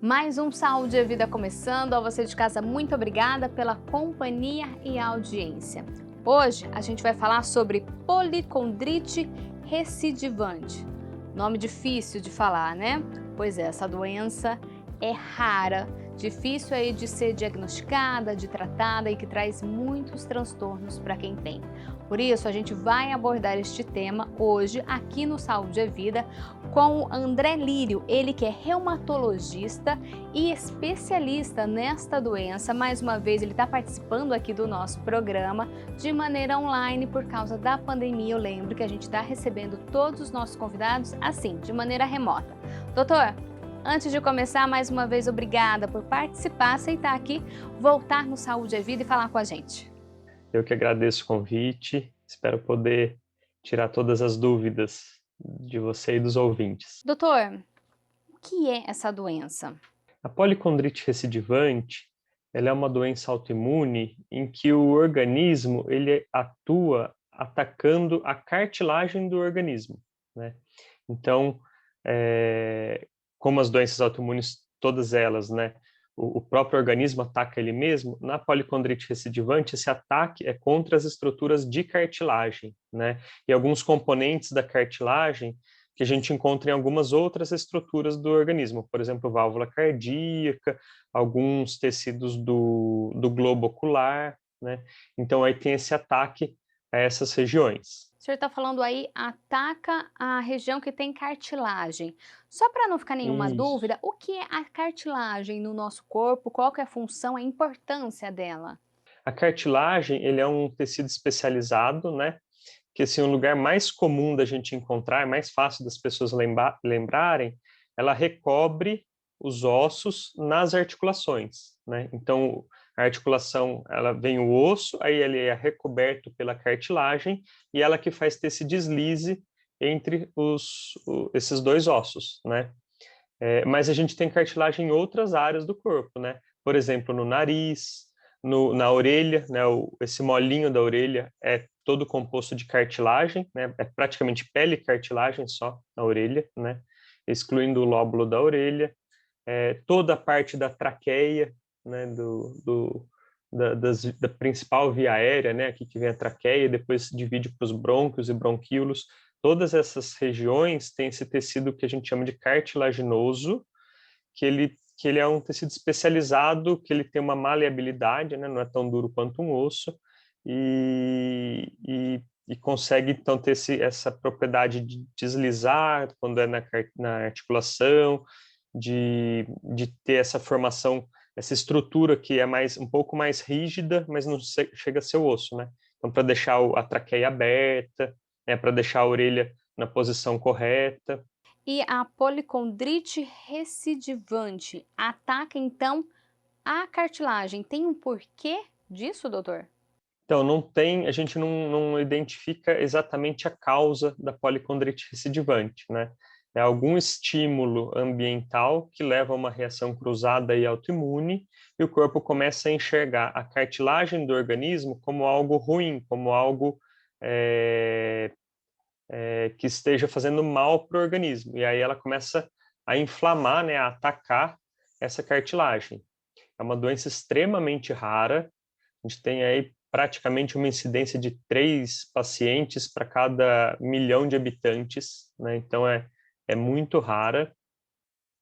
Mais um Saúde e Vida começando. A você de casa, muito obrigada pela companhia e audiência. Hoje a gente vai falar sobre policondrite recidivante. Nome difícil de falar, né? Pois é, essa doença é rara, difícil aí de ser diagnosticada, de tratada e que traz muitos transtornos para quem tem. Por isso, a gente vai abordar este tema hoje aqui no Saúde e Vida com o André Lírio, ele que é reumatologista e especialista nesta doença. Mais uma vez, ele está participando aqui do nosso programa de maneira online por causa da pandemia. Eu lembro que a gente está recebendo todos os nossos convidados assim, de maneira remota. Doutor, antes de começar, mais uma vez, obrigada por participar, aceitar aqui, voltar no Saúde e Vida e falar com a gente. Eu que agradeço o convite, espero poder tirar todas as dúvidas de você e dos ouvintes. Doutor, o que é essa doença? A policondrite recidivante, ela é uma doença autoimune em que o organismo ele atua atacando a cartilagem do organismo, né? Então, como as doenças autoimunes, todas elas, né, o próprio organismo ataca ele mesmo, na policondrite recidivante, esse ataque é contra as estruturas de cartilagem, né, e alguns componentes da cartilagem que a gente encontra em algumas outras estruturas do organismo, por exemplo, válvula cardíaca, alguns tecidos do globo ocular, né, então aí tem esse ataque a essas regiões. O senhor está falando aí, ataca a região que tem cartilagem. Só para não ficar nenhuma Isso. dúvida, o que é a cartilagem no nosso corpo? Qual que é a função, a importância dela? A cartilagem, ele é um tecido especializado, né? Que assim, o lugar mais comum da gente encontrar, é mais fácil das pessoas lembrarem, ela recobre os ossos nas articulações, né? Então, a articulação, ela vem o osso, aí ele é recoberto pela cartilagem e ela que faz ter esse deslize entre esses dois ossos, né? Mas a gente tem cartilagem em outras áreas do corpo, né? Por exemplo, no nariz, na orelha, né? Esse molinho da orelha é todo composto de cartilagem, né? É praticamente pele e cartilagem só na orelha, né? Excluindo o lóbulo da orelha. Toda a parte da traqueia, né? Da principal via aérea, né? Aqui que vem a traqueia, depois divide para os brônquios e bronquíolos. Todas essas regiões têm esse tecido que a gente chama de cartilaginoso, que ele é um tecido especializado, que ele tem uma maleabilidade, né? Não é tão duro quanto um osso, e consegue, então, ter essa propriedade de deslizar quando é na articulação, de ter essa formação, essa estrutura que é um pouco mais rígida, mas não chega a ser o osso, né? Então, para deixar a traqueia aberta, né? Para deixar a orelha na posição correta. E a policondrite recidivante ataca então a cartilagem. Tem um porquê disso, doutor? Então, a gente não identifica exatamente a causa da policondrite recidivante, né? É algum estímulo ambiental que leva a uma reação cruzada e autoimune, e o corpo começa a enxergar a cartilagem do organismo como algo ruim, como algo é, que esteja fazendo mal para o organismo. E aí ela começa a inflamar, né, a atacar essa cartilagem. É uma doença extremamente rara. A gente tem aí praticamente uma incidência de 3 pacientes para cada 1 milhão de habitantes, né? Então é muito rara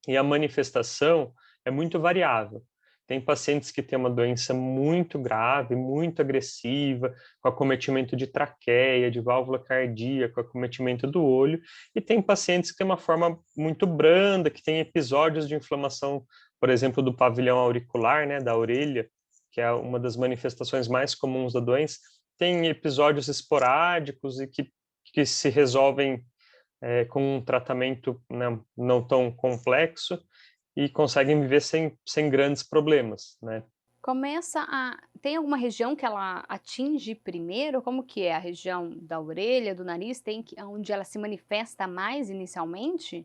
e a manifestação é muito variável. Tem pacientes que têm uma doença muito grave, muito agressiva, com acometimento de traqueia, de válvula cardíaca, acometimento do olho, e tem pacientes que têm uma forma muito branda, que tem episódios de inflamação, por exemplo, do pavilhão auricular, né, da orelha, que é uma das manifestações mais comuns da doença. Tem episódios esporádicos e que se resolvem com um tratamento, né, não tão complexo, e conseguem viver sem grandes problemas, né? Tem alguma região que ela atinge primeiro? Como que é? A região da orelha, do nariz, onde ela se manifesta mais inicialmente?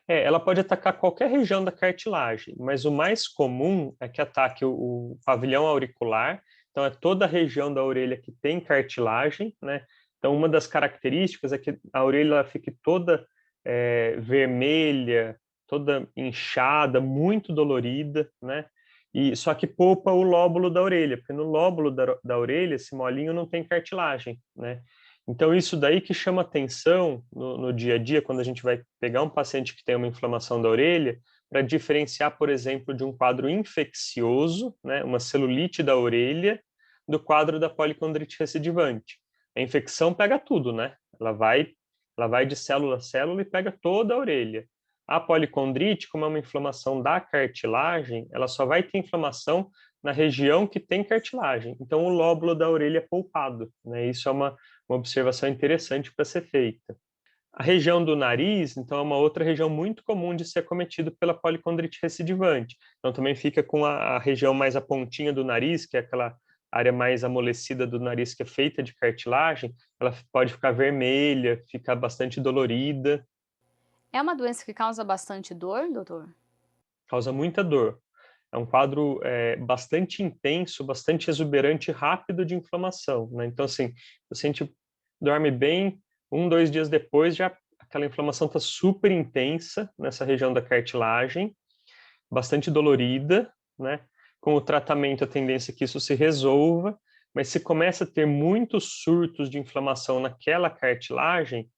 Ela pode atacar qualquer região da cartilagem, mas o mais comum é que ataque o pavilhão auricular, então é toda a região da orelha que tem cartilagem, né? Então uma das características é que a orelha ela fique toda vermelha, toda inchada, muito dolorida, né? E só que poupa o lóbulo da orelha, porque no lóbulo da orelha, esse molinho não tem cartilagem, né? Então, isso daí que chama atenção no dia a dia, quando a gente vai pegar um paciente que tem uma inflamação da orelha, para diferenciar, por exemplo, de um quadro infeccioso, né, uma celulite da orelha, do quadro da policondrite recidivante. A infecção pega tudo, né? Ela vai de célula a célula e pega toda a orelha. A policondrite, como é uma inflamação da cartilagem, ela só vai ter inflamação na região que tem cartilagem. Então, o lóbulo da orelha é poupado, né? Isso é uma observação interessante para ser feita. A região do nariz, então, é uma outra região muito comum de ser acometido pela policondrite recidivante. Então, também fica com a região mais a pontinha do nariz, que é aquela área mais amolecida do nariz que é feita de cartilagem, ela pode ficar vermelha, ficar bastante dolorida, É uma doença que causa bastante dor, doutor? causa muita dor. É um quadro bastante intenso, bastante exuberante e rápido de inflamação, né? Então, assim, o paciente dorme bem, 2 dias depois já aquela inflamação está super intensa nessa região da cartilagem, bastante dolorida, né? Com o tratamento, a tendência é que isso se resolva, mas se começa a ter muitos surtos de inflamação aquela cartilagem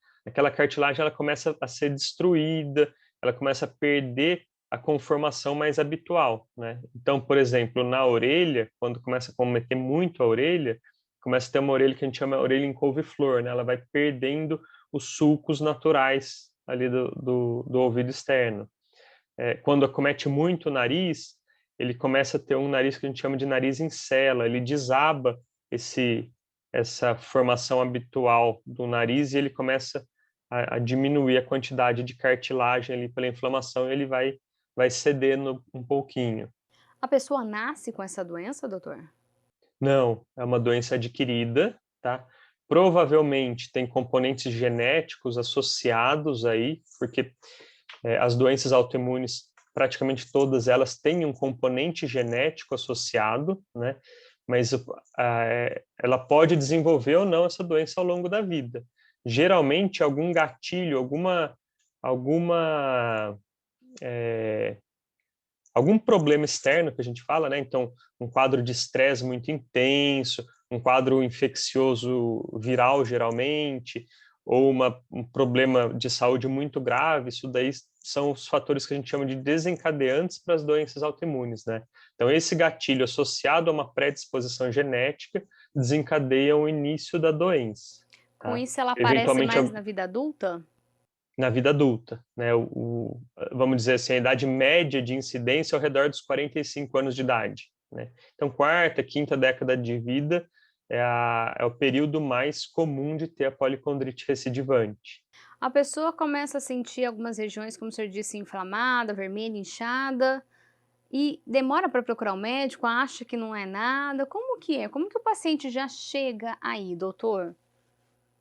ela começa a ser destruída, ela começa a perder a conformação mais habitual, né? Então, por exemplo, na orelha, quando começa a cometer muito a orelha, começa a ter uma orelha que a gente chama orelha em couve-flor, né? Ela vai perdendo os sulcos naturais ali do ouvido externo. Quando acomete muito o nariz, ele começa a ter um nariz que a gente chama de nariz em cela, ele desaba essa formação habitual do nariz e ele começa a diminuir a quantidade de cartilagem ali pela inflamação e ele vai cedendo um pouquinho. A pessoa nasce com essa doença, doutor? Não, é uma doença adquirida, tá? Provavelmente tem componentes genéticos associados aí, porque as doenças autoimunes, praticamente todas elas têm um componente genético associado, né? Mas ela pode desenvolver ou não essa doença ao longo da vida. Geralmente, algum gatilho, alguma algum problema externo que a gente fala, né? Então, um quadro de estresse muito intenso, um quadro infeccioso viral, geralmente, ou um problema de saúde muito grave, isso daí são os fatores que a gente chama de desencadeantes para as doenças autoimunes, né? Então, esse gatilho associado a uma predisposição genética desencadeia o início da doença, Com tá? isso, ela aparece Eventualmente, mais na vida adulta? na vida adulta, né? Vamos dizer assim, a idade média de incidência é ao redor dos 45 anos de idade, né? Então, quarta, quinta década de vida é o período mais comum de ter a policondrite recidivante. A pessoa começa a sentir algumas regiões, como o senhor disse, inflamada, vermelha, inchada, e demora para procurar o médico, acha que não é nada. Como que é? Como que o paciente já chega aí, doutor?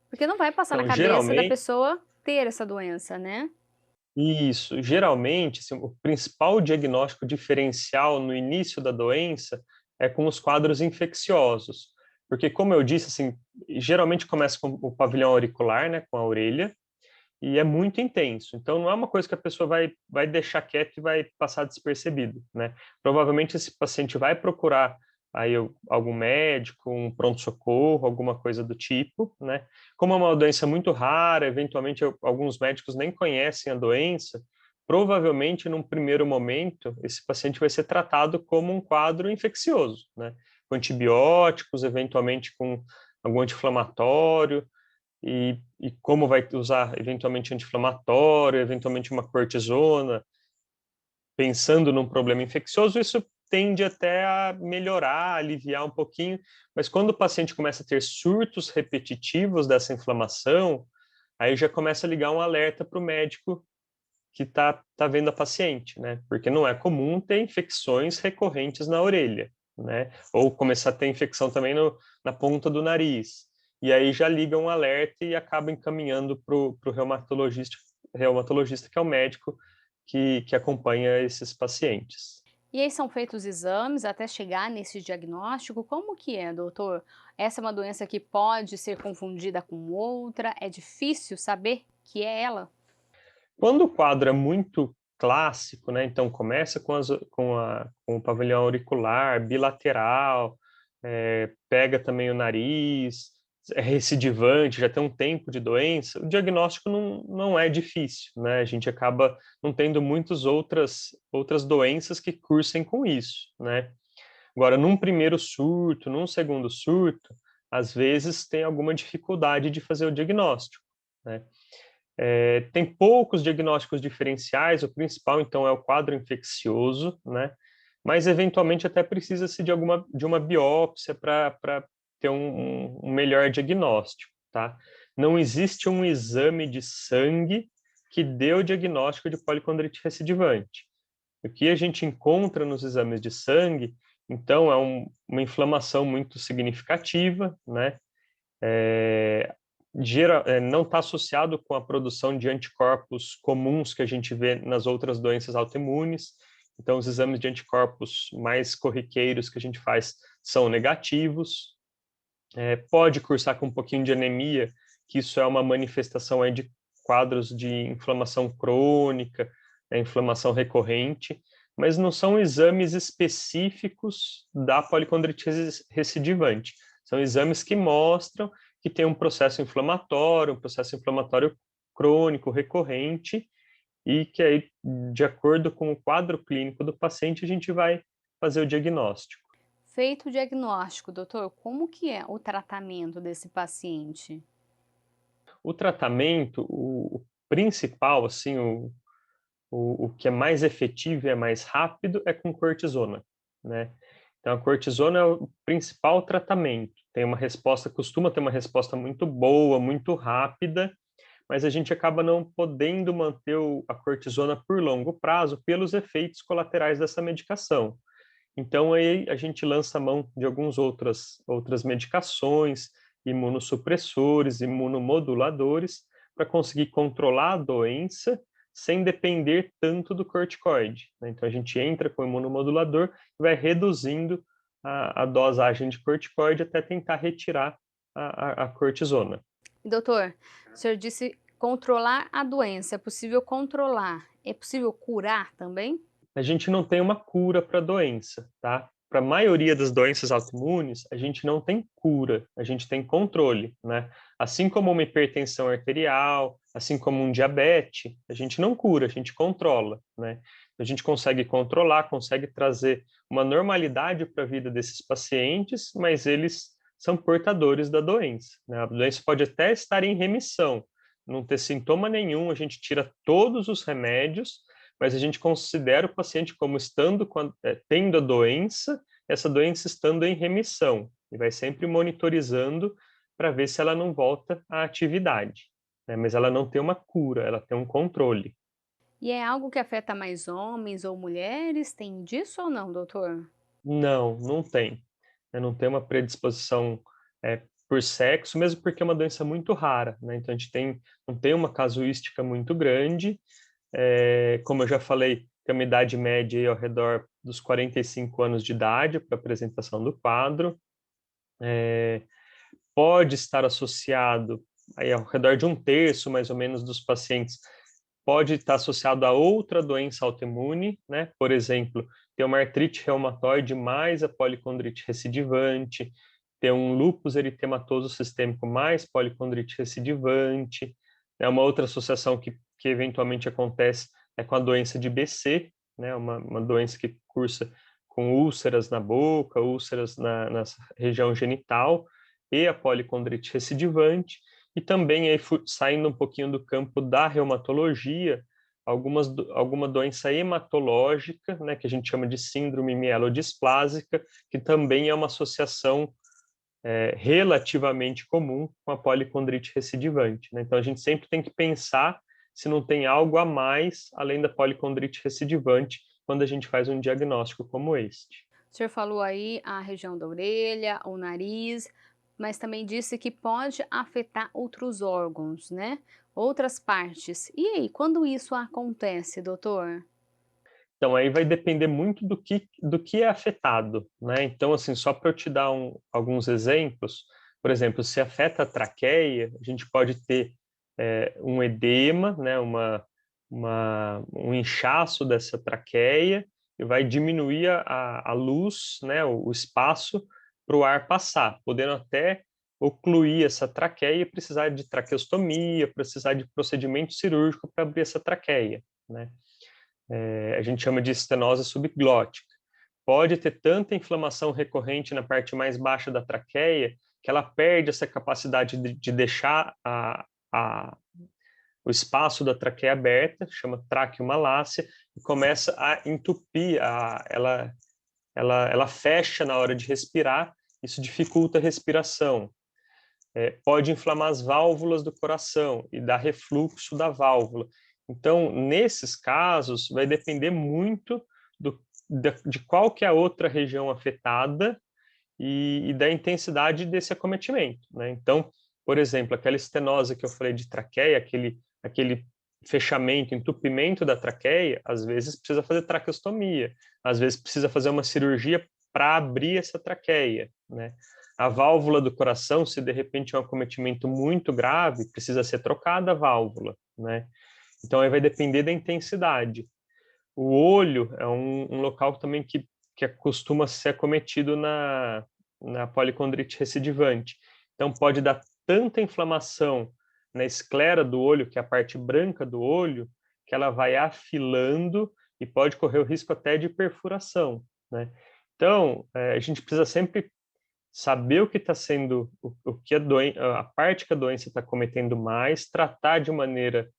Porque não vai passar na Então, cabeça da geralmente, pessoa ter essa doença, né? geralmente, assim, o principal diagnóstico diferencial no início da doença é com os quadros infecciosos, porque, como eu disse, assim, geralmente começa com o pavilhão auricular, né, com a orelha, e é muito intenso. Então, não é uma coisa que a pessoa vai deixar quieto e vai passar despercebido, né? Provavelmente esse paciente vai procurar aí algum médico, um pronto-socorro, alguma coisa do tipo, né? Como é uma doença muito rara, eventualmente alguns médicos nem conhecem a doença, provavelmente num primeiro momento esse paciente vai ser tratado como um quadro infeccioso, né? Com antibióticos, eventualmente com algum anti-inflamatório, e como vai usar eventualmente anti-inflamatório, eventualmente uma cortisona, pensando num problema infeccioso, isso tende até a melhorar, aliviar um pouquinho, mas quando o paciente começa a ter surtos repetitivos dessa inflamação, aí já começa a ligar um alerta para o médico que tá vendo a paciente, né? Porque não é comum ter infecções recorrentes na orelha, né? Ou começar a ter infecção também na ponta do nariz. E aí já liga um alerta e acaba encaminhando para o reumatologista, que é o médico que acompanha esses pacientes. E aí são feitos exames até chegar nesse diagnóstico? Como que é, doutor? Essa é uma doença que pode ser confundida com outra? É difícil saber que é ela? Quando o quadro é muito clássico, né? Então começa com o pavilhão auricular, bilateral, pega também o nariz, é recidivante, já tem um tempo de doença, o diagnóstico não é difícil, né? A gente acaba não tendo muitas outras doenças que cursem com isso, né? Agora, num primeiro surto, num segundo surto, às vezes tem alguma dificuldade de fazer o diagnóstico, né? Tem poucos diagnósticos diferenciais, o principal, então, é o quadro infeccioso, né? Mas, eventualmente, até precisa-se de uma biópsia para ter um melhor diagnóstico, tá? Não existe um exame de sangue que dê o diagnóstico de policondrite recidivante. O que a gente encontra nos exames de sangue, então, é uma inflamação muito significativa, né? Não está associado com a produção de anticorpos comuns que a gente vê nas outras doenças autoimunes. Então, os exames de anticorpos mais corriqueiros que a gente faz são negativos. Pode cursar com um pouquinho de anemia, que isso é uma manifestação aí de quadros de inflamação crônica, inflamação recorrente, mas não são exames específicos da policondrite recidivante. São exames que mostram que tem um processo inflamatório crônico recorrente, e que aí, de acordo com o quadro clínico do paciente, a gente vai fazer o diagnóstico. Feito o diagnóstico, doutor, como que é o tratamento desse paciente? O tratamento, o principal, assim, o que é mais efetivo e é mais rápido é com cortisona, né? Então, a cortisona é o principal tratamento. Costuma ter uma resposta muito boa, muito rápida, mas a gente acaba não podendo manter a cortisona por longo prazo pelos efeitos colaterais dessa medicação. Então, aí a gente lança a mão de algumas outras medicações, imunossupressores, imunomoduladores, para conseguir controlar a doença sem depender tanto do corticoide, né? Então, a gente entra com o imunomodulador e vai reduzindo a dosagem de corticoide até tentar retirar a cortisona. E, doutor, o senhor disse controlar a doença. É possível controlar? É possível curar também? A gente não tem uma cura para a doença, tá? Para a maioria das doenças autoimunes, a gente não tem cura, a gente tem controle, né? Assim como uma hipertensão arterial, assim como um diabetes, a gente não cura, a gente controla, né? A gente consegue controlar, consegue trazer uma normalidade para a vida desses pacientes, mas eles são portadores da doença, né? A doença pode até estar em remissão, não ter sintoma nenhum, a gente tira todos os remédios, mas a gente considera o paciente como tendo a doença, essa doença estando em remissão, e vai sempre monitorizando para ver se ela não volta à atividade, né? Mas ela não tem uma cura, ela tem um controle. E é algo que afeta mais homens ou mulheres? Tem disso ou não, doutor? Não tem. Né? Não tem uma predisposição por sexo, mesmo porque é uma doença muito rara, né? Então a gente não tem uma casuística muito grande. Como eu já falei, tem uma idade média aí ao redor dos 45 anos de idade para apresentação do quadro. Pode estar associado aí ao redor de um terço, mais ou menos, dos pacientes, pode estar associado a outra doença autoimune, né? Por exemplo, ter uma artrite reumatoide mais a policondrite recidivante, ter um lúpus eritematoso sistêmico mais policondrite recidivante. Uma outra associação que eventualmente acontece é com a doença de BC, né? Uma doença que cursa com úlceras na boca, úlceras na região genital, e a policondrite recidivante, e também aí, saindo um pouquinho do campo da reumatologia, alguma doença hematológica, né, que a gente chama de síndrome mielodisplásica, que também é uma associação relativamente comum com a policondrite recidivante, né? Então a gente sempre tem que pensar se não tem algo a mais além da policondrite recidivante quando a gente faz um diagnóstico como este. O senhor falou aí a região da orelha, o nariz, mas também disse que pode afetar outros órgãos, né? Outras partes. E aí, quando isso acontece, doutor? Então, aí vai depender muito do que é afetado, né? Então, assim, só para eu te dar alguns exemplos, por exemplo, se afeta a traqueia, a gente pode ter um edema, né? um inchaço dessa traqueia e vai diminuir a luz, né, o espaço para o ar passar, podendo até ocluir essa traqueia e precisar de traqueostomia, precisar de procedimento cirúrgico para abrir essa traqueia, né? A gente chama de estenose subglótica. Pode ter tanta inflamação recorrente na parte mais baixa da traqueia que ela perde essa capacidade de deixar a, o espaço da traqueia aberta, chama traqueomalácia, e começa a entupir, ela fecha na hora de respirar, isso dificulta a respiração. Pode inflamar as válvulas do coração e dar refluxo da válvula. Então, nesses casos, vai depender muito de qual que é a outra região afetada e da intensidade desse acometimento, né? Então, por exemplo, aquela estenose que eu falei de traqueia, aquele fechamento, entupimento da traqueia, às vezes precisa fazer traqueostomia, às vezes precisa fazer uma cirurgia para abrir essa traqueia, né? A válvula do coração, se de repente é um acometimento muito grave, precisa ser trocada a válvula, né? Então, aí vai depender da intensidade. O olho é um local também que costuma ser acometido na policondrite recidivante. Então, pode dar tanta inflamação na esclera do olho, que é a parte branca do olho, que ela vai afilando e pode correr o risco até de perfuração, né? Então, a gente precisa sempre saber o que está sendo, o que a parte que a doença está cometendo mais, tratar de maneira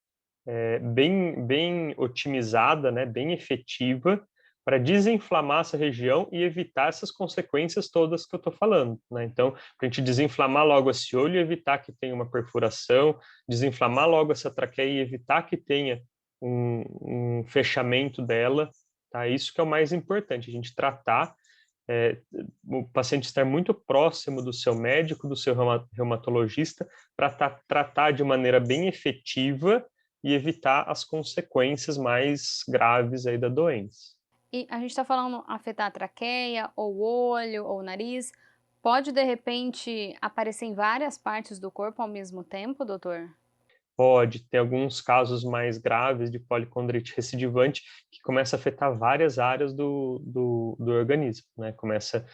bem otimizada, né, bem efetiva, para desinflamar essa região e evitar essas consequências todas que eu estou falando, né? Então, para a gente desinflamar logo esse olho e evitar que tenha uma perfuração, desinflamar logo essa traqueia e evitar que tenha um fechamento dela, tá? Isso que é o mais importante, a gente tratar, o paciente estar muito próximo do seu médico, do seu reumatologista, para tratar de maneira bem efetiva e evitar as consequências mais graves aí da doença. E a gente está falando afetar a traqueia, ou o olho, ou o nariz. Pode, de repente, aparecer em várias partes do corpo ao mesmo tempo, doutor? Pode ter alguns casos mais graves de policondrite recidivante que começa a afetar várias áreas do organismo, né? Começa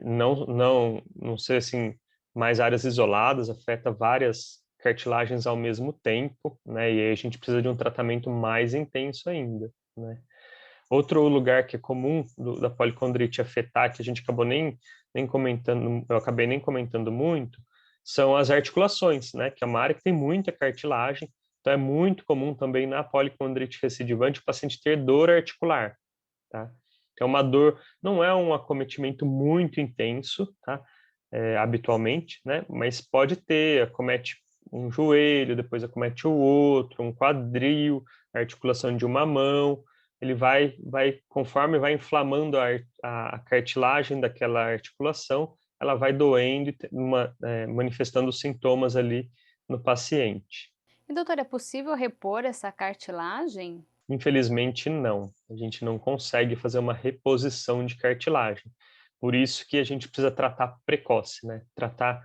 não ser assim mais áreas isoladas, afeta várias cartilagens ao mesmo tempo, né? E aí a gente precisa de um tratamento mais intenso ainda, né? Outro lugar que é comum da policondrite afetar, que a gente acabou nem comentando, eu acabei nem comentando muito, são as articulações, né? Que é uma área que tem muita cartilagem, então é muito comum também na policondrite recidivante o paciente ter dor articular, tá? É uma dor, não é um acometimento muito intenso, tá? Habitualmente, né? Mas pode ter, acomete um joelho, depois acomete o outro, um quadril, a articulação de uma mão. Ele conforme vai inflamando a cartilagem daquela articulação, ela vai doendo e manifestando sintomas ali no paciente. E, doutor, é possível repor essa cartilagem? Infelizmente, não. A gente não consegue fazer uma reposição de cartilagem. Por isso que a gente precisa tratar precoce, né? Tratar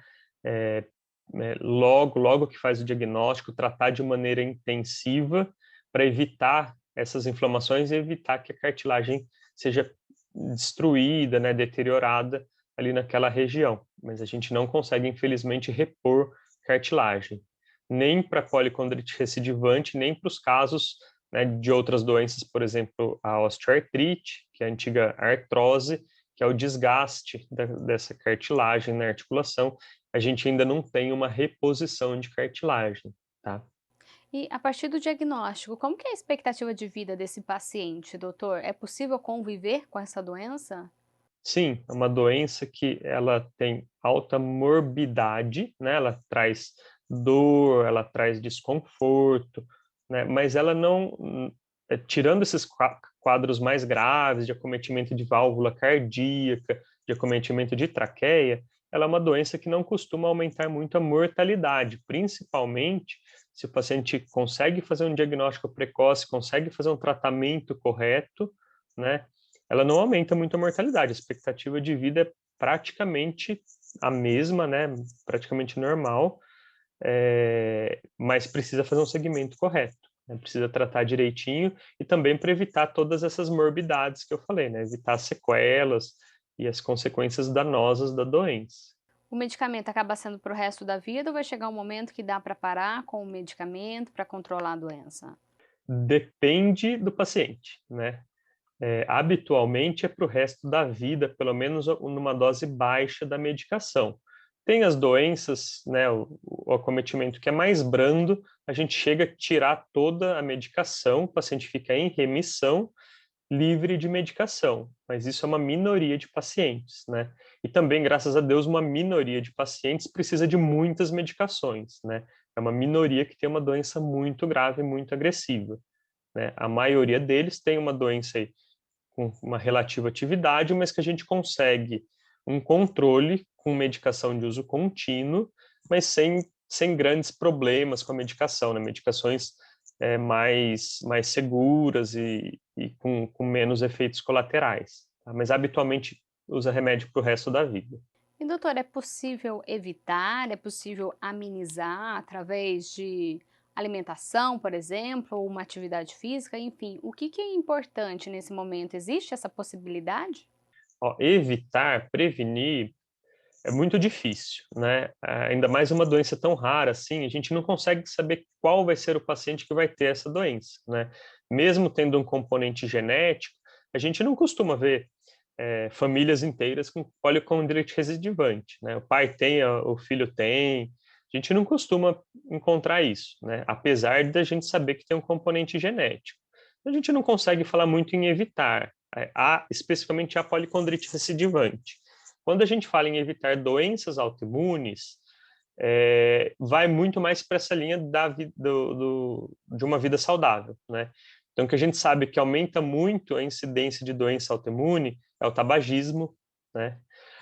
logo que faz o diagnóstico, tratar de maneira intensiva para evitar essas inflamações e evitar que a cartilagem seja destruída, né, deteriorada ali naquela região. Mas a gente não consegue, infelizmente, repor cartilagem, nem para policondrite recidivante, nem para os casos, né, de outras doenças, por exemplo, a osteoartrite, que é a antiga artrose, que é o desgaste dessa cartilagem na articulação. A gente ainda não tem uma reposição de cartilagem, tá? E a partir do diagnóstico, como que é a expectativa de vida desse paciente, doutor? É possível conviver com essa doença? Sim, é uma doença que ela tem alta morbidade, né? Ela traz dor, ela traz desconforto, né? Mas ela não, tirando esses quadros mais graves de acometimento de válvula cardíaca, de acometimento de traqueia, ela é uma doença que não costuma aumentar muito a mortalidade, principalmente se o paciente consegue fazer um diagnóstico precoce, consegue fazer um tratamento correto, né? Ela não aumenta muito a mortalidade, a expectativa de vida é praticamente a mesma, né? Praticamente normal, mas precisa fazer um segmento correto. né? Precisa tratar direitinho e também para evitar todas essas morbidades que eu falei, né? Evitar as sequelas e as consequências danosas da doença. O medicamento acaba sendo para o resto da vida ou vai chegar um momento que dá para parar com o medicamento para controlar a doença? Depende do paciente, né? Habitualmente é para o resto da vida, pelo menos numa dose baixa da medicação. Tem as doenças, né, o acometimento que é mais brando, a gente chega a tirar toda a medicação, o paciente fica em remissão, livre de medicação, mas isso é uma minoria de pacientes, né? E também, graças a Deus, uma minoria de pacientes precisa de muitas medicações, né? É uma minoria que tem uma doença muito grave, muito agressiva, né? A maioria deles tem uma doença aí com uma relativa atividade, mas que a gente consegue um controle com medicação de uso contínuo, mas sem grandes problemas com a medicação, né? Medicações mais seguras e com menos efeitos colaterais, tá? Mas habitualmente usa remédio para o resto da vida. E doutor, é possível evitar, é possível amenizar através de alimentação, por exemplo, ou uma atividade física, enfim, o que que é importante nesse momento? Existe essa possibilidade? Ó, evitar, prevenir é muito difícil, né? Ainda mais uma doença tão rara assim, a gente não consegue saber qual vai ser o paciente que vai ter essa doença, né? Mesmo tendo um componente genético, a gente não costuma ver famílias inteiras com policondrite recidivante, né? O pai tem, o filho tem, a gente não costuma encontrar isso, né? Apesar de a gente saber que tem um componente genético. A gente não consegue falar muito em evitar, especificamente a policondrite recidivante. Quando a gente fala em evitar doenças autoimunes, vai muito mais para essa linha de uma vida saudável, né? Então, o que a gente sabe que aumenta muito a incidência de doença autoimune é o tabagismo, né?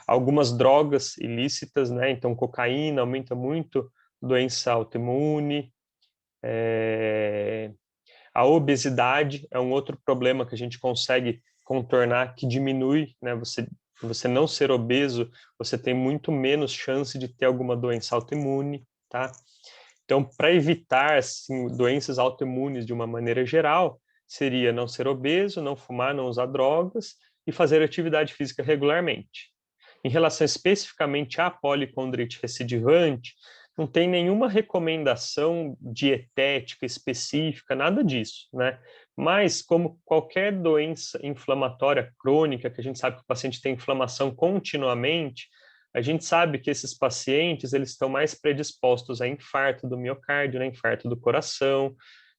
Algumas drogas ilícitas, né? Então, cocaína aumenta muito doença autoimune. A obesidade é um outro problema que a gente consegue contornar, que diminui, né? Você não ser obeso, você tem muito menos chance de ter alguma doença autoimune, tá? Então, para evitar assim, doenças autoimunes de uma maneira geral, seria não ser obeso, não fumar, não usar drogas e fazer atividade física regularmente. Em relação especificamente à policondrite recidivante, não tem nenhuma recomendação dietética específica, nada disso, né? Mas, como qualquer doença inflamatória crônica, que a gente sabe que o paciente tem inflamação continuamente, a gente sabe que esses pacientes eles estão mais predispostos a infarto do miocárdio, né? Infarto do coração,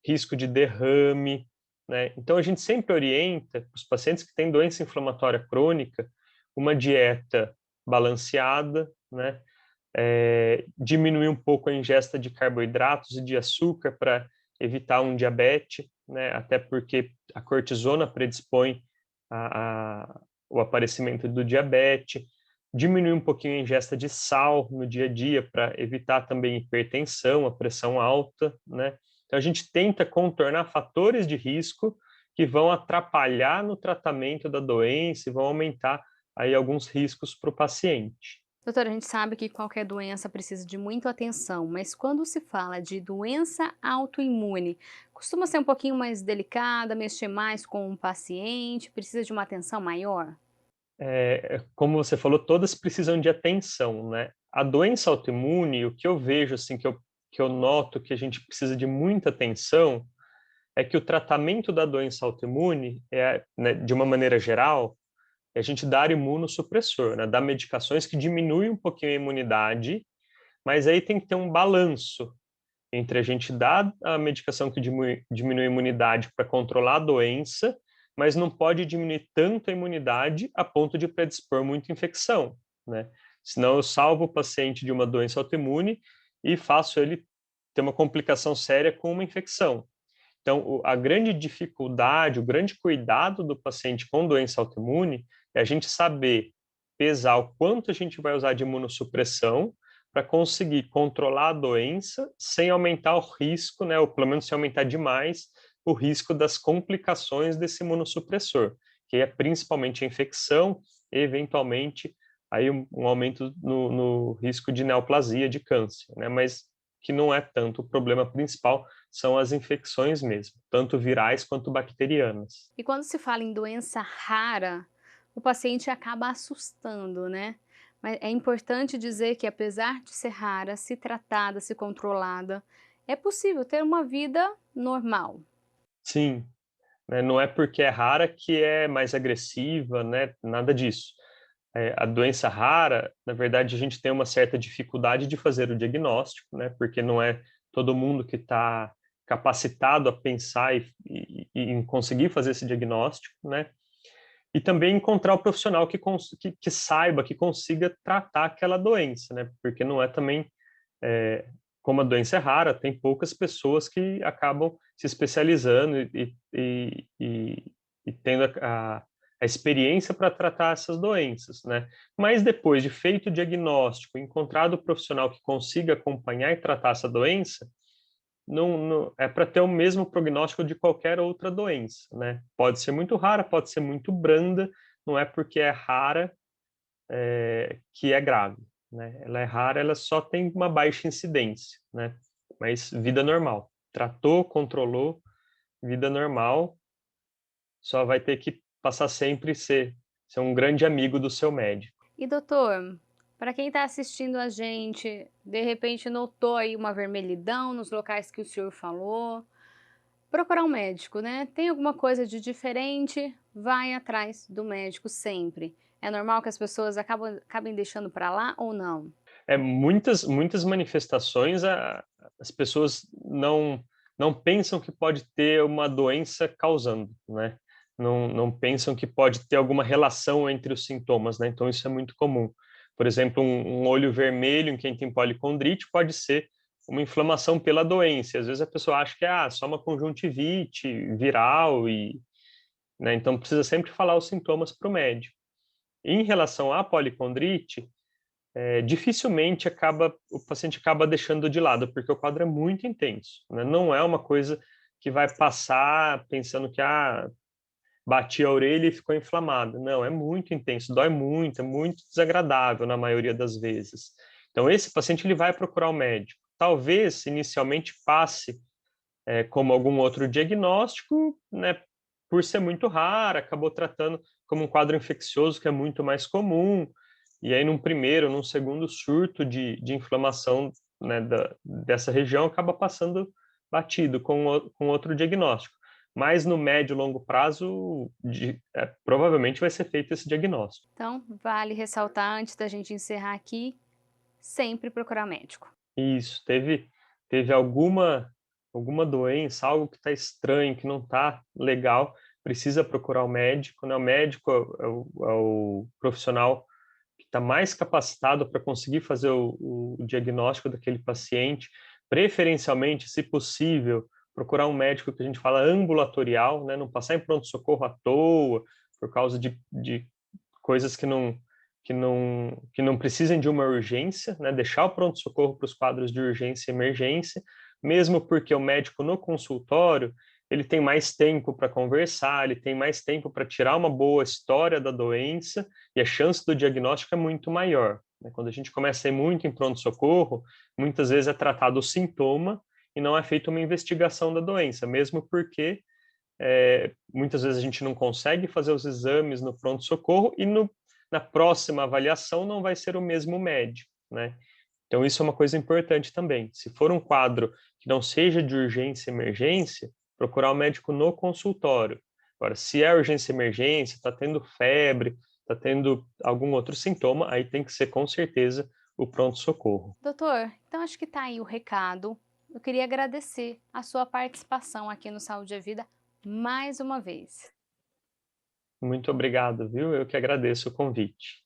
risco de derrame, né? Então, a gente sempre orienta os pacientes que têm doença inflamatória crônica uma dieta balanceada, né? Diminuir um pouco a ingesta de carboidratos e de açúcar para evitar um diabetes, né? Até porque a cortisona predispõe o aparecimento do diabetes. Diminuir um pouquinho a ingesta de sal no dia a dia para evitar também hipertensão, a pressão alta, né? Então a gente tenta contornar fatores de risco que vão atrapalhar no tratamento da doença e vão aumentar aí alguns riscos para o paciente. Doutora, a gente sabe que qualquer doença precisa de muita atenção, mas quando se fala de doença autoimune, costuma ser um pouquinho mais delicada, mexer mais com o paciente, precisa de uma atenção maior? Como você falou, todas precisam de atenção, né? A doença autoimune, o que eu vejo, assim, que eu noto que a gente precisa de muita atenção, é que o tratamento da doença autoimune, né, de uma maneira geral, é a gente dar imunossupressor, né? Dar medicações que diminuem um pouquinho a imunidade, mas aí tem que ter um balanço entre a gente dar a medicação que diminui a imunidade para controlar a doença, mas não pode diminuir tanto a imunidade a ponto de predispor muita infecção, né? Senão eu salvo o paciente de uma doença autoimune e faço ele ter uma complicação séria com uma infecção. Então, a grande dificuldade, o grande cuidado do paciente com doença autoimune é a gente saber pesar o quanto a gente vai usar de imunossupressão para conseguir controlar a doença sem aumentar o risco, né, ou pelo menos sem aumentar demais o risco das complicações desse imunossupressor, que é principalmente a infecção e, eventualmente, aí um aumento no risco de neoplasia, de câncer, né, mas que não é tanto o problema principal, são as infecções mesmo, tanto virais quanto bacterianas. E quando se fala em doença rara, o paciente acaba assustando, né? Mas é importante dizer que, apesar de ser rara, se tratada, se controlada, é possível ter uma vida normal. Sim, né, não é porque é rara que é mais agressiva, né? Nada disso. A doença rara, na verdade, a gente tem uma certa dificuldade de fazer o diagnóstico, né? Porque não é todo mundo que está capacitado a pensar e em conseguir fazer esse diagnóstico, né? E também encontrar o profissional que saiba, que consiga tratar aquela doença, né? Porque não é também, como a doença é rara, tem poucas pessoas que acabam se especializando e tendo a experiência para tratar essas doenças, né? Mas depois de feito o diagnóstico, encontrado o profissional que consiga acompanhar e tratar essa doença, não é para ter o mesmo prognóstico de qualquer outra doença, né? Pode ser muito rara, pode ser muito branda, não é porque é rara que é grave, né? Ela é rara, ela só tem uma baixa incidência, né? Mas vida normal. Tratou, controlou, vida normal, só vai ter que passar sempre ser um grande amigo do seu médico. E doutor, para quem está assistindo a gente, de repente notou aí uma vermelhidão nos locais que o senhor falou, procurar um médico, né? Tem alguma coisa de diferente? Vai atrás do médico sempre. É normal que as pessoas acabem deixando para lá ou não? Muitas manifestações as pessoas não pensam que pode ter uma doença causando, né? Não pensam que pode ter alguma relação entre os sintomas, né? Então isso é muito comum. Por exemplo, um olho vermelho em quem tem policondrite pode ser uma inflamação pela doença. Às vezes a pessoa acha que é só uma conjuntivite viral né? Então precisa sempre falar os sintomas para o médico. Em relação à policondrite, dificilmente o paciente acaba deixando de lado, porque o quadro é muito intenso, né? Não é uma coisa que vai passar pensando que bati a orelha e ficou inflamado. Não, é muito intenso, dói muito, é muito desagradável na maioria das vezes. Então, esse paciente ele vai procurar o médico. Talvez, inicialmente, passe como algum outro diagnóstico, né? Por ser muito raro, acabou tratando como um quadro infeccioso, que é muito mais comum, e aí num primeiro, num segundo surto de inflamação, né, dessa região, acaba passando batido com outro diagnóstico. Mas no médio e longo prazo, provavelmente vai ser feito esse diagnóstico. Então, vale ressaltar, antes da gente encerrar aqui, sempre procurar médico. Isso, teve alguma doença, algo que está estranho, que não está legal, precisa procurar o médico, né? O médico é o profissional que está mais capacitado para conseguir fazer o diagnóstico daquele paciente, preferencialmente, se possível, procurar um médico que a gente fala ambulatorial, né? Não passar em pronto-socorro à toa, por causa de coisas que não precisem de uma urgência, né? Deixar o pronto-socorro para os quadros de urgência e emergência, mesmo porque o médico no consultório ele tem mais tempo para conversar, ele tem mais tempo para tirar uma boa história da doença e a chance do diagnóstico é muito maior, né? Quando a gente começa a ir muito em pronto-socorro, muitas vezes é tratado o sintoma e não é feita uma investigação da doença, mesmo porque muitas vezes a gente não consegue fazer os exames no pronto-socorro e na próxima avaliação não vai ser o mesmo médico, né? Então isso é uma coisa importante também. Se for um quadro que não seja de urgência e emergência, procurar o médico no consultório. Agora, se é urgência e emergência, está tendo febre, está tendo algum outro sintoma, aí tem que ser com certeza o pronto-socorro. Doutor, então acho que está aí o recado. Eu queria agradecer a sua participação aqui no Saúde e Vida mais uma vez. Muito obrigado, viu? Eu que agradeço o convite.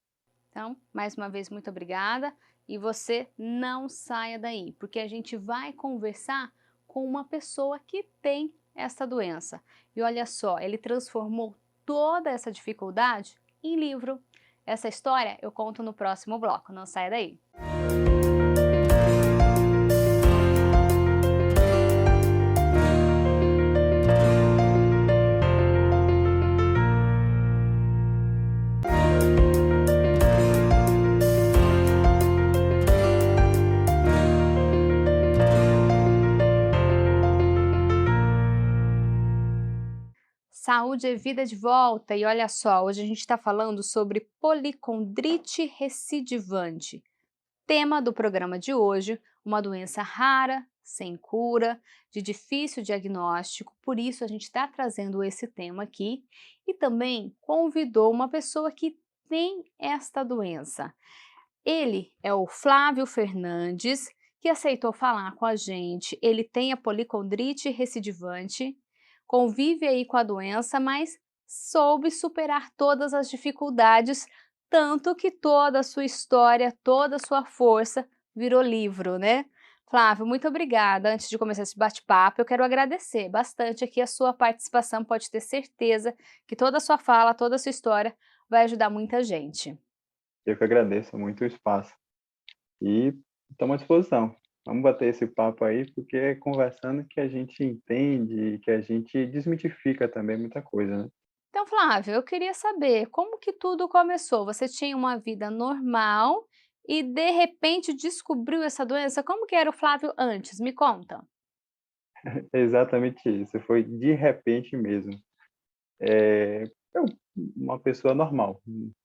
Então, mais uma vez, muito obrigada. E você não saia daí, porque a gente vai conversar com uma pessoa que tem essa doença. E olha só, ele transformou toda essa dificuldade em livro. Essa história eu conto no próximo bloco. Não saia daí. Saúde é Vida de volta e olha só, hoje a gente está falando sobre policondrite recidivante. Tema do programa de hoje, uma doença rara, sem cura, de difícil diagnóstico, por isso a gente está trazendo esse tema aqui e também convidou uma pessoa que tem esta doença. Ele é o Flávio Fernandes, que aceitou falar com a gente. Ele tem a policondrite recidivante, convive aí com a doença, mas soube superar todas as dificuldades, tanto que toda a sua história, toda a sua força virou livro, né? Flávio, muito obrigada. Antes de começar esse bate-papo, eu quero agradecer bastante aqui a sua participação. Pode ter certeza que toda a sua fala, toda a sua história vai ajudar muita gente. Eu que agradeço muito o espaço e estamos à disposição. Vamos bater esse papo aí, porque é conversando que a gente entende, que a gente desmitifica também muita coisa, né? Então, Flávio, eu queria saber como que tudo começou. Você tinha uma vida normal e de repente descobriu essa doença? Como que era o Flávio antes? Me conta. É exatamente isso, foi de repente mesmo. Eu, uma pessoa normal,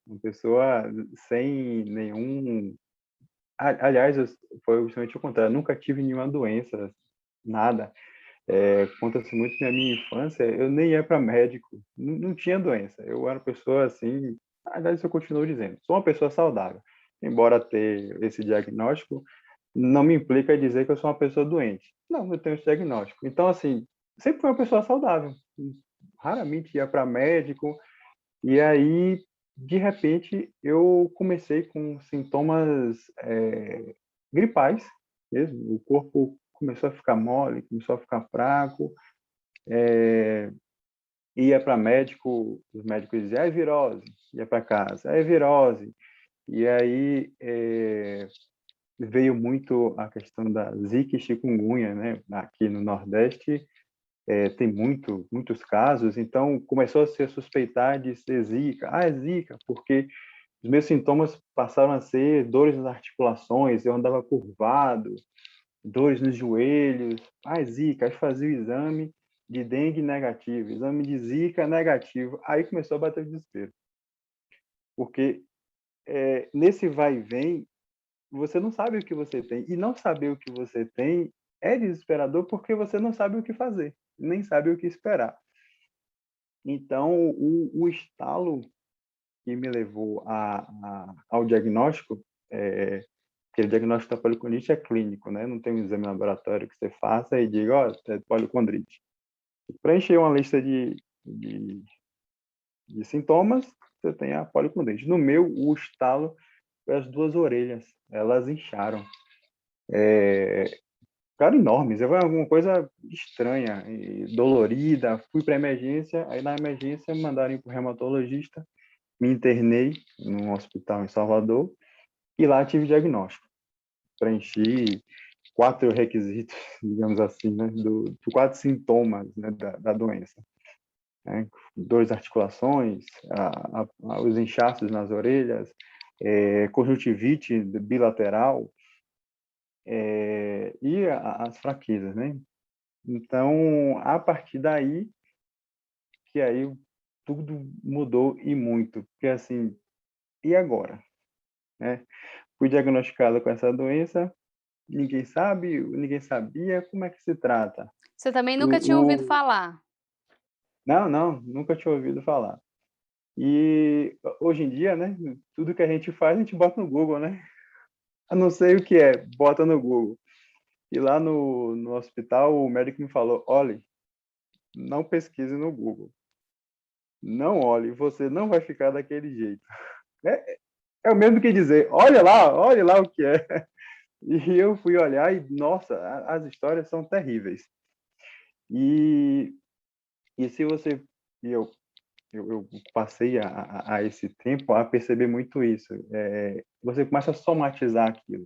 uma pessoa sem nenhum... Aliás, foi justamente o contrário, eu nunca tive nenhuma doença, nada. Conta-se muito na minha infância, eu nem ia para médico, não tinha doença. Eu era uma pessoa assim, aliás, eu continuo dizendo, sou uma pessoa saudável. Embora ter esse diagnóstico, não me implica dizer que eu sou uma pessoa doente. Não, eu tenho esse diagnóstico. Então, assim, sempre fui uma pessoa saudável. Raramente ia para médico. E aí, de repente, eu comecei com sintomas gripais mesmo. O corpo começou a ficar mole, começou a ficar fraco. Ia para médico, os médicos diziam, é virose. Ia para casa, é virose. E aí veio muito a questão da Zika e chikungunya, né? Aqui no Nordeste tem muitos casos, então começou a se suspeitar de ser Zika. Ah, é Zika, porque os meus sintomas passaram a ser dores nas articulações, eu andava curvado, dores nos joelhos. Ah, é Zika. Aí fazia o exame de dengue negativo, exame de Zika negativo. Aí começou a bater o desespero, porque nesse vai e vem, você não sabe o que você tem. E não saber o que você tem é desesperador porque você não sabe o que fazer, nem sabe o que esperar. Então, o estalo que me levou ao diagnóstico, porque o diagnóstico da policondrite é clínico, né? Não tem um exame laboratório que você faça e diga, ó, é policondrite. Preencher uma lista de sintomas, você tem a policondrite. No meu, o estalo foi as duas orelhas, elas incharam. Ficaram enormes, foi alguma coisa estranha, e dolorida. Fui para emergência, aí na emergência me mandaram ir para o reumatologista, me internei num hospital em Salvador e lá tive diagnóstico. Preenchi 4 requisitos, digamos assim, né, de 4 sintomas, né, da doença. Né? Dores das articulações, os inchaços nas orelhas, conjuntivite bilateral, e as fraquezas, né? Então, a partir daí, que aí tudo mudou e muito, porque assim, e agora? Né? Fui diagnosticado com essa doença, ninguém sabe, ninguém sabia como é que se trata. Você também nunca tinha ouvido falar? Não, nunca tinha ouvido falar. E hoje em dia, né, tudo que a gente faz, a gente bota no Google, né? Eu não sei o que é, bota no Google. E lá no hospital, o médico me falou, olhe, não pesquise no Google. Não olhe, você não vai ficar daquele jeito. É o mesmo que dizer, olha lá o que é. E eu fui olhar e, nossa, as histórias são terríveis. E se você... E eu passei a esse tempo a perceber muito isso. Você começa a somatizar aquilo.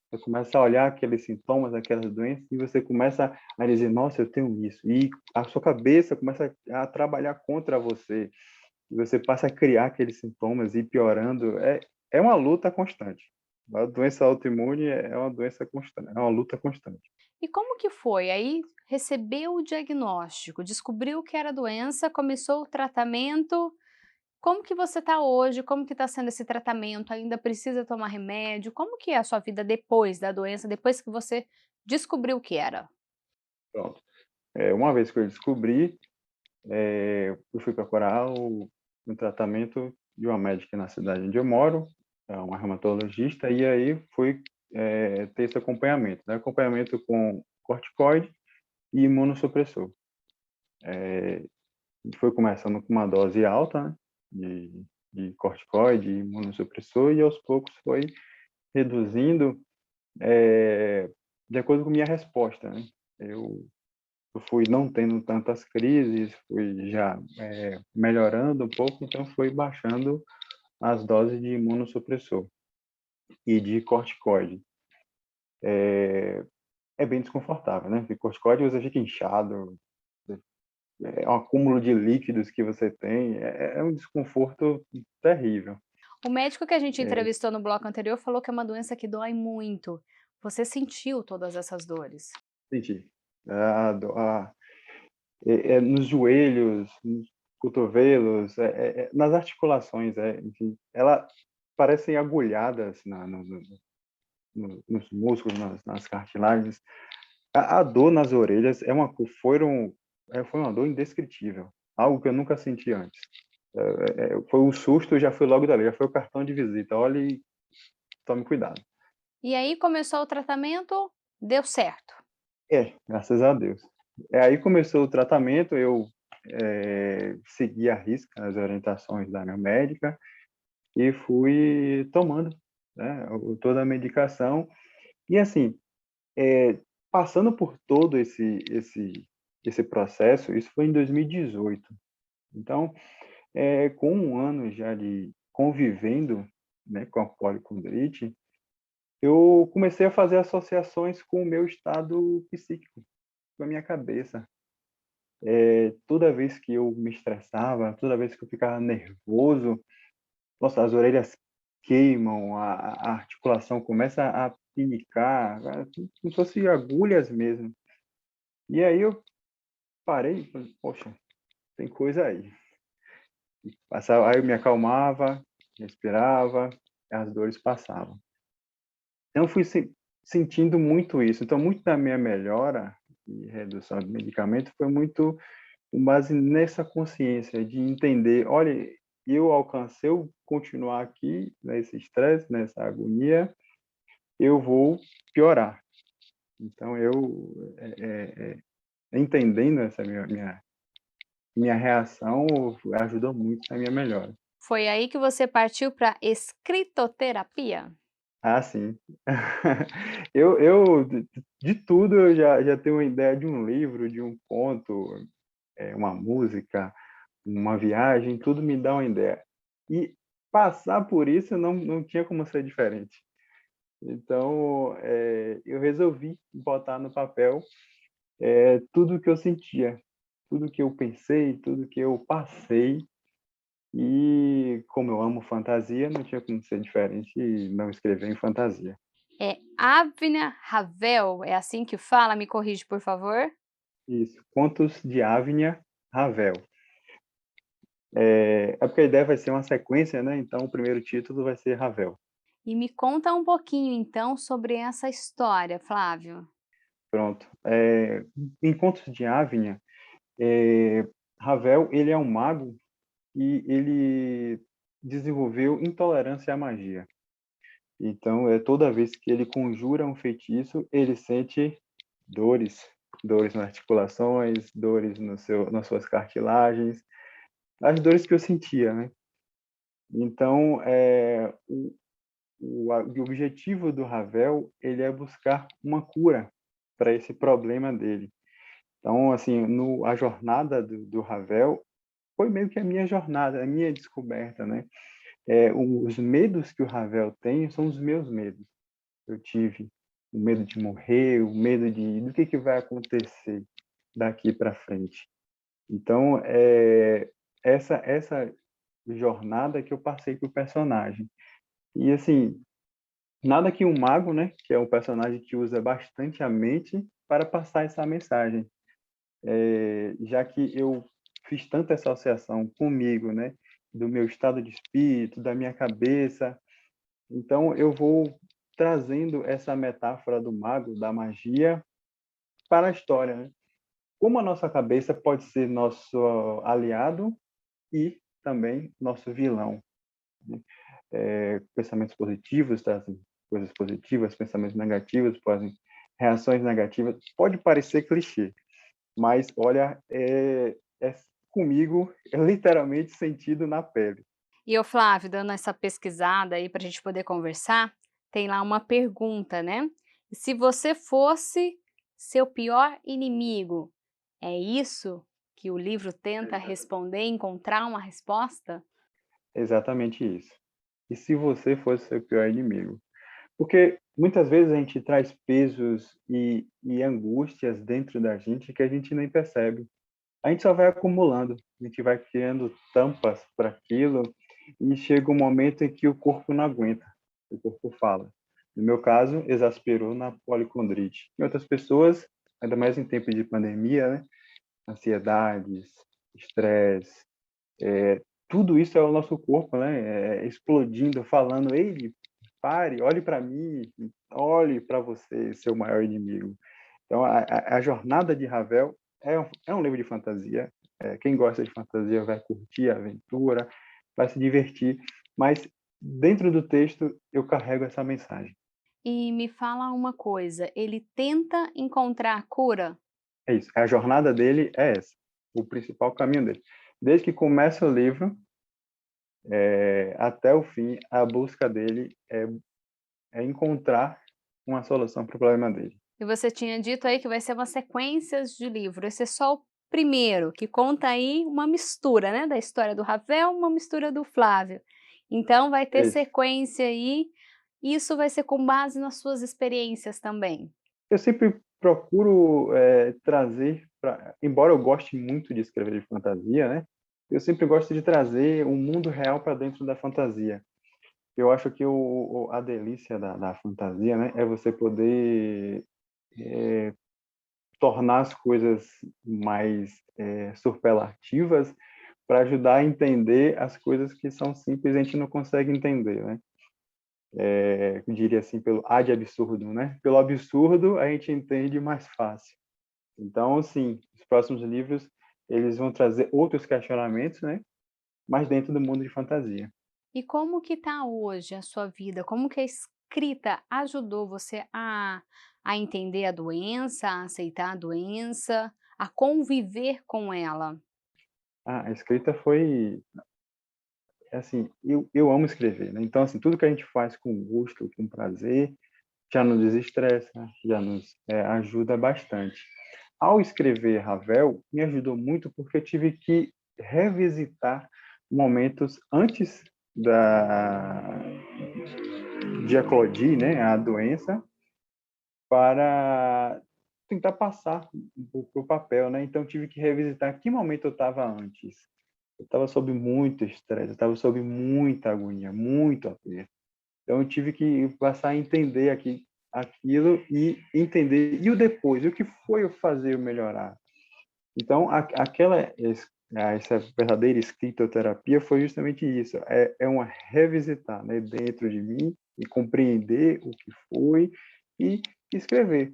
Você começa a olhar aqueles sintomas, aquelas doenças, e você começa a dizer, nossa, eu tenho isso. E a sua cabeça começa a trabalhar contra você. E você passa a criar aqueles sintomas e ir piorando. É uma luta constante. A doença autoimune é uma doença constante, é uma luta constante. E como que foi? Aí recebeu o diagnóstico, descobriu que era doença, começou o tratamento. Como que você está hoje? Como que está sendo esse tratamento? Ainda precisa tomar remédio? Como que é a sua vida depois da doença, depois que você descobriu o que era? Pronto. Uma vez que eu descobri, eu fui procurar um tratamento de uma médica na cidade onde eu moro, uma reumatologista, e aí fui ter esse acompanhamento, né? Acompanhamento com corticoide e imunossupressor. A gente foi começando com uma dose alta, né, de corticoide e imunossupressor, e aos poucos foi reduzindo de acordo com minha resposta, né? Eu fui não tendo tantas crises, fui já melhorando um pouco, então fui baixando as doses de imunossupressor e de corticoide. É bem desconfortável, né? Porque corticoide você fica inchado, é um acúmulo de líquidos que você tem, é um desconforto terrível. O médico que a gente É, entrevistou no bloco anterior falou que é uma doença que dói muito. Você sentiu todas essas dores? senti. Nos joelhos, nos cotovelos, nas articulações, enfim, ela parecem agulhadas nos músculos, nas cartilagens. A dor nas orelhas foi uma dor indescritível, algo que eu nunca senti antes. Foi o susto, já foi logo dali, já foi o cartão de visita. Olhe e tome cuidado. E aí começou o tratamento, deu certo. Graças a Deus. Aí começou o tratamento, eu segui à risca as orientações da minha médica e fui tomando, né, toda a medicação. E assim, passando por todo esse processo, isso foi em 2018. Então, com um ano já de convivendo, né, com a policondrite, eu comecei a fazer associações com o meu estado psíquico, com a minha cabeça. Toda vez que eu me estressava, toda vez que eu ficava nervoso, nossa, as orelhas queimam, a articulação começa a pinicar, como se fosse agulhas mesmo. E aí eu parei e falei, poxa, tem coisa aí. Passava, aí eu me acalmava, respirava, as dores passavam. Então eu fui sentindo muito isso. Então muito da minha melhora e redução de medicamento foi muito com base nessa consciência de entender, olha, eu alcancei, eu continuar aqui nesse estresse, nessa agonia, eu vou piorar. Então entendendo essa minha reação ajudou muito na minha melhora. Foi aí que você partiu para escritoterapia? Ah, sim. De tudo eu já tenho uma ideia de um livro, de um conto, uma música, uma viagem, tudo me dá uma ideia. E passar por isso não tinha como ser diferente. Então, eu resolvi botar no papel tudo que eu sentia, tudo que eu pensei, tudo que eu passei. E como eu amo fantasia, não tinha como ser diferente e não escrever em fantasia. É Avner Ravel, é assim que fala? Me corrige, por favor. Isso, Contos de Avner Ravel. Porque a ideia vai ser uma sequência, né? Então o primeiro título vai ser Ravel. E me conta um pouquinho então sobre essa história, Flávio. Pronto. Em Contos de Avner, Ravel ele é um mago e ele desenvolveu intolerância à magia. Então, toda vez que ele conjura um feitiço, ele sente dores, dores nas articulações, dores nas suas cartilagens, as dores que eu sentia, né? Então, o objetivo do Ravel, ele é buscar uma cura para esse problema dele. Então, assim, a jornada do Ravel foi meio que a minha jornada, a minha descoberta, né? Os medos que o Ravel tem são os meus medos. Eu tive o medo de morrer, o medo do que vai acontecer daqui para frente. Então, essa jornada que eu passei com o personagem. E, assim, nada que um mago, né, que é um personagem que usa bastante a mente para passar essa mensagem. já que eu fiz tanta associação comigo, né, do meu estado de espírito, da minha cabeça, então eu vou trazendo essa metáfora do mago, da magia, para a história, né? Como a nossa cabeça pode ser nosso aliado e também nosso vilão, né? Pensamentos positivos trazem coisas positivas, pensamentos negativos trazem reações negativas. Pode parecer clichê, mas olha, comigo, é literalmente sentido na pele. E o Flávio, dando essa pesquisada aí para a gente poder conversar, tem lá uma pergunta, né? Se você fosse seu pior inimigo, é isso que o livro tenta responder, encontrar uma resposta? Exatamente isso. E se você fosse seu pior inimigo? Porque muitas vezes a gente traz pesos e angústias dentro da gente que a gente nem percebe. A gente só vai acumulando, a gente vai criando tampas para aquilo e chega um momento em que o corpo não aguenta, o corpo fala. No meu caso, exasperou na policondrite. Em outras pessoas, ainda mais em tempo de pandemia, né? Ansiedades, estresse, tudo isso é o nosso corpo, né? Explodindo, falando, ei, pare, olhe para mim, olhe para você, seu maior inimigo. Então, a jornada de Ravel é um livro de fantasia. Quem gosta de fantasia vai curtir a aventura, vai se divertir, mas dentro do texto eu carrego essa mensagem. E me fala uma coisa, ele tenta encontrar a cura? É isso, a jornada dele é essa, o principal caminho dele. Desde que começa o livro até o fim, a busca dele é encontrar uma solução para o problema dele. E você tinha dito aí que vai ser uma sequência de livro. Esse é só o primeiro, que conta aí uma mistura, né, da história do Ravel, uma mistura do Flávio. Então vai ter É isso. sequência aí, e isso vai ser com base nas suas experiências também. Eu sempre procuro trazer, embora eu goste muito de escrever de fantasia, né? Eu sempre gosto de trazer um mundo real para dentro da fantasia. Eu acho que a delícia da fantasia, né, é você poder tornar as coisas mais superlativas para ajudar a entender as coisas que são simples e a gente não consegue entender, né? Eu diria assim, pelo ad absurdo, né? Pelo absurdo a gente entende mais fácil. Então, sim, os próximos livros eles vão trazer outros questionamentos, né? Mas dentro do mundo de fantasia. E como que tá hoje a sua vida? Como que a escrita ajudou você a entender a doença, a aceitar a doença, a conviver com ela? A escrita foi, assim, eu amo escrever, né? Então, assim, tudo que a gente faz com gosto, com prazer, já nos desestressa, já nos ajuda bastante. Ao escrever Ravel, me ajudou muito porque eu tive que revisitar momentos antes da de eclodir, né, a doença, para tentar passar para o papel, né? Então tive que revisitar que momento eu estava antes. Eu estava sob muito estresse, eu estava sob muita agonia, muito aperto. Então eu tive que passar a entender aquilo e entender e o depois, o que foi eu fazer eu melhorar. Então essa verdadeira escritoterapia foi justamente isso, é uma revisitar, né, dentro de mim e compreender o que foi e escrever.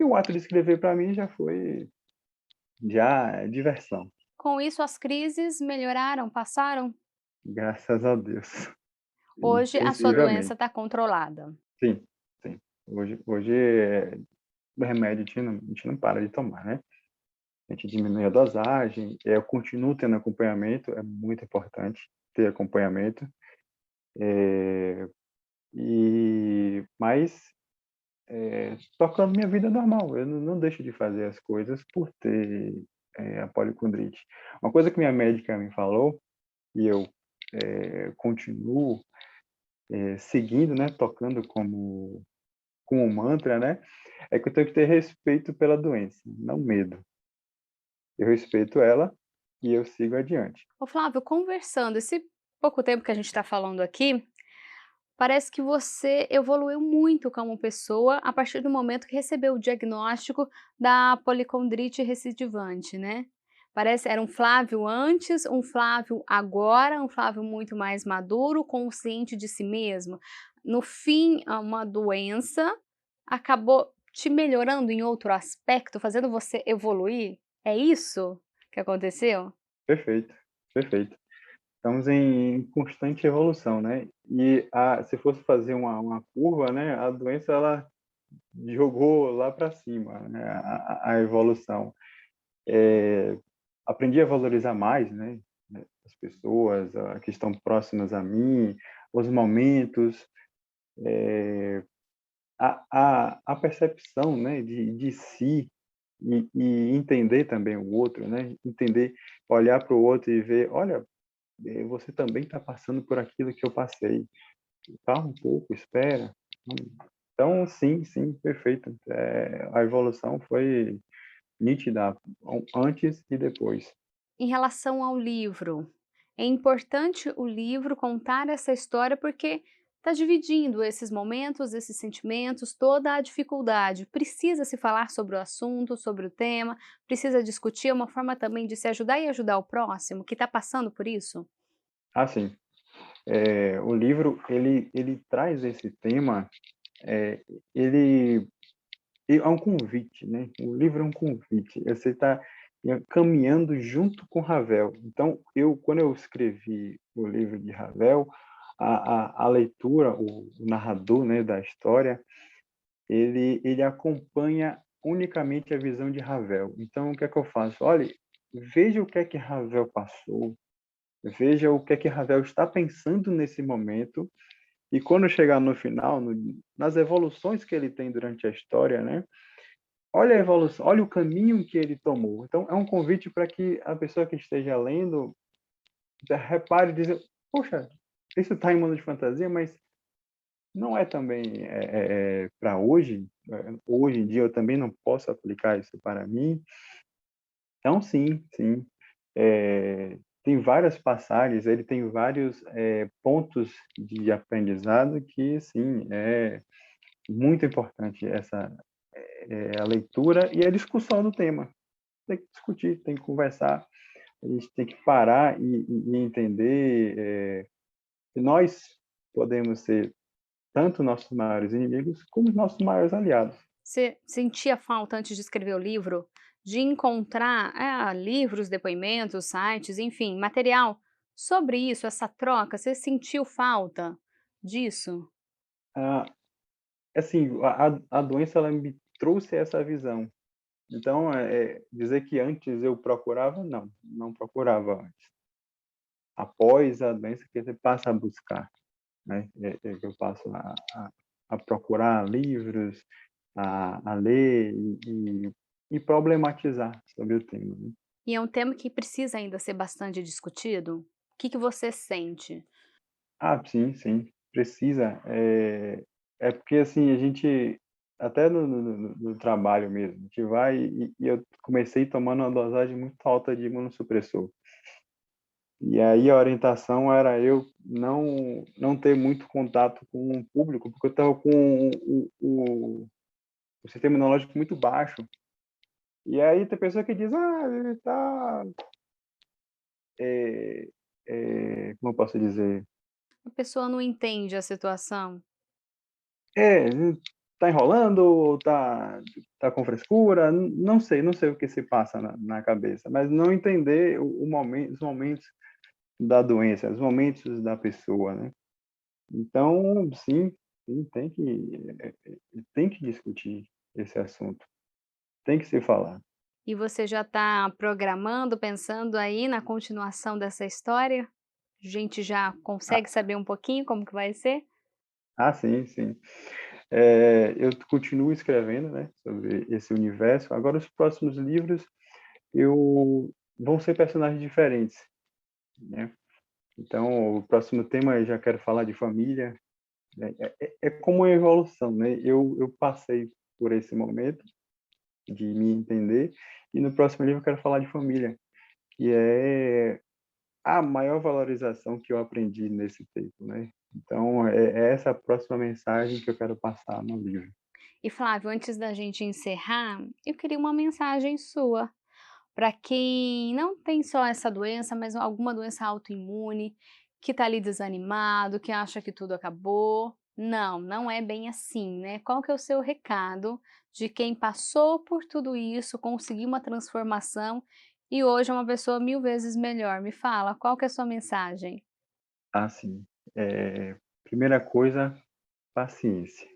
E o ato de escrever para mim já é diversão, Com isso, as crises melhoraram, passaram? graças a Deus. Hoje a sua doença Sensivelmente. está controlada. Sim, sim. Hoje o remédio a gente não para de tomar, né? A gente diminui a dosagem, eu continuo tendo acompanhamento, é muito importante ter acompanhamento, mas tocando minha vida normal, eu não deixo de fazer as coisas por ter a policondrite. Uma coisa que minha médica me falou, e eu continuo seguindo, né, tocando como mantra, né, é que eu tenho que ter respeito pela doença, não medo. Eu respeito ela e eu sigo adiante. Ô Flávio, conversando, esse pouco tempo que a gente está falando aqui, Parece que você evoluiu muito como pessoa a partir do momento que recebeu o diagnóstico da policondrite recidivante, né? Parece era um Flávio antes, um Flávio agora, um Flávio muito mais maduro, consciente de si mesmo. No fim, uma doença acabou te melhorando em outro aspecto, fazendo você evoluir? É isso que aconteceu? Perfeito, perfeito. Estamos em constante evolução, né? E se fosse fazer uma curva, né, a doença ela jogou lá para cima, né, a evolução. Aprendi a valorizar mais, né, as pessoas que estão próximas a mim, os momentos, a percepção, né, de si e entender também o outro, né? Entender, olhar para o outro e ver, olha, você também está passando por aquilo que eu passei. Calma um pouco, espera. Então, sim, sim, perfeito. A evolução foi nítida antes e depois. Em relação ao livro, é importante o livro contar essa história porque está dividindo esses momentos, esses sentimentos, toda a dificuldade. Precisa se falar sobre o assunto, sobre o tema, precisa discutir, é uma forma também de se ajudar e ajudar o próximo que está passando por isso? Sim. O livro, ele traz esse tema, é, ele é um convite, né? O livro é um convite. Você está caminhando junto com Ravel. Então, quando eu escrevi o livro de Ravel, a leitura, o narrador, né, da história, ele acompanha unicamente a visão de Ravel. Então, o que é que eu faço? Olha, veja o que é que Ravel passou, veja o que é que Ravel está pensando nesse momento, e quando chegar no final, nas evoluções que ele tem durante a história, né? Olha a evolução, olha o caminho que ele tomou. Então, é um convite para que a pessoa que esteja lendo repare e dizer, poxa, isso está em mundo de fantasia, mas não é também para hoje. Hoje em dia eu também não posso aplicar isso para mim. Então, sim, sim. Tem várias passagens, ele tem vários pontos de aprendizado que, sim, é muito importante a leitura e a discussão do tema. Tem que discutir, tem que conversar, a gente tem que parar e entender que nós podemos ser tanto nossos maiores inimigos como os nossos maiores aliados. Você sentia falta antes de escrever o livro de encontrar livros, depoimentos, sites, enfim, material sobre isso, essa troca? Você sentiu falta disso? Ah, assim, a doença ela me trouxe essa visão. Então, dizer que antes eu procurava, não procurava antes. Após a doença que você passa a buscar, né? Que eu passo a procurar livros, a ler e problematizar sobre o tema, né? E é um tema que precisa ainda ser bastante discutido? O que que você sente? Sim, sim, precisa. É porque, assim, a gente, até no trabalho mesmo, a gente vai e eu comecei tomando uma dosagem muito alta de imunossupressor. E aí a orientação era eu não ter muito contato com o público, porque eu estava com o sistema imunológico muito baixo. E aí tem pessoa que diz, ele está, como eu posso dizer? A pessoa não entende a situação. É, tá enrolando ou tá com frescura, não sei o que se passa na cabeça, mas não entender o momento, os momentos da doença, os momentos da pessoa, né? Então, sim, sim, tem que discutir esse assunto, tem que se falar. E você já está programando, pensando aí na continuação dessa história? A gente já Ah, consegue saber um pouquinho como que vai ser? sim, sim. Eu continuo escrevendo, né, sobre esse universo. Agora, os próximos livros eu vão ser personagens diferentes, né? Então, o próximo tema eu já quero falar de família. É como uma evolução, né? Eu passei por esse momento de me entender e no próximo livro eu quero falar de família, que é a maior valorização que eu aprendi nesse tempo, né? Então, é essa a próxima mensagem que eu quero passar no livro. E Flávio, antes da gente encerrar, eu queria uma mensagem sua para quem não tem só essa doença, mas alguma doença autoimune, que está ali desanimado, que acha que tudo acabou. Não, não é bem assim, né? Qual que é o seu recado de quem passou por tudo isso, conseguiu uma transformação e hoje é uma pessoa 1000 vezes melhor? Me fala, qual que é a sua mensagem? Assim, primeira coisa, paciência,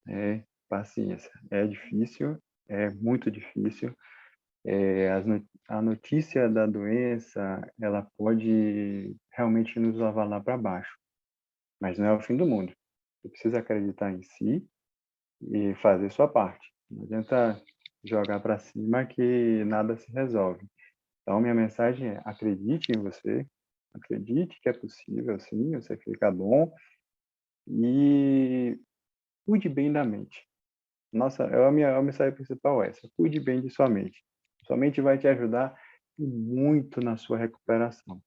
né? Paciência. É difícil, é muito difícil. A notícia da doença, ela pode realmente nos levar lá para baixo, mas não é o fim do mundo. Você precisa acreditar em si e fazer sua parte. Não adianta jogar para cima que nada se resolve. Então, minha mensagem é: acredite em você, acredite que é possível, sim, você fica bom e cuide bem da mente. Nossa, a mensagem principal é essa: cuide bem de sua mente. Sua mente vai te ajudar muito na sua recuperação.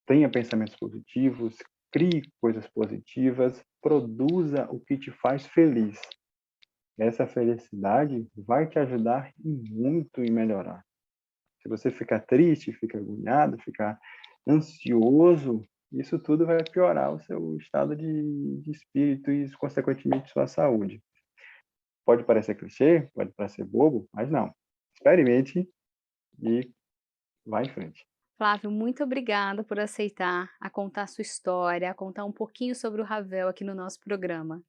Tenha pensamentos positivos, crie coisas positivas, produza o que te faz feliz. Essa felicidade vai te ajudar e muito em melhorar. Se você ficar triste, ficar agoniado, ficar ansioso, isso tudo vai piorar o seu estado de espírito e, consequentemente, sua saúde. Pode parecer clichê, pode parecer bobo, mas não. Experimente e vá em frente. Flávio, muito obrigada por aceitar a contar a sua história, a contar um pouquinho sobre o Ravel aqui no nosso programa.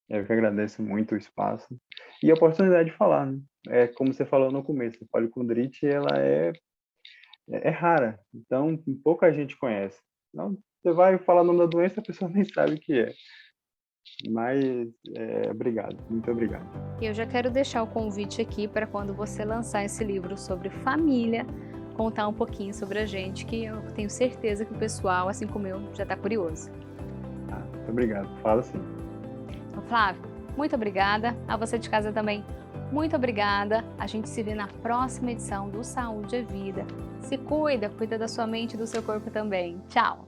Eu que agradeço muito o espaço e a oportunidade de falar, né? Como você falou no começo, a policondrite, ela é rara, então pouca gente conhece. Então, você vai falar o nome da doença, a pessoa nem sabe o que é. Mas, obrigado, muito obrigado. E eu já quero deixar o convite aqui para quando você lançar esse livro sobre família, contar um pouquinho sobre a gente, que eu tenho certeza que o pessoal, assim como eu, já está curioso. Muito obrigado, fala sim. Então, Flávio, muito obrigada. A você de casa também, muito obrigada. A gente se vê na próxima edição do Saúde é Vida. Se cuida, cuida da sua mente e do seu corpo também. Tchau!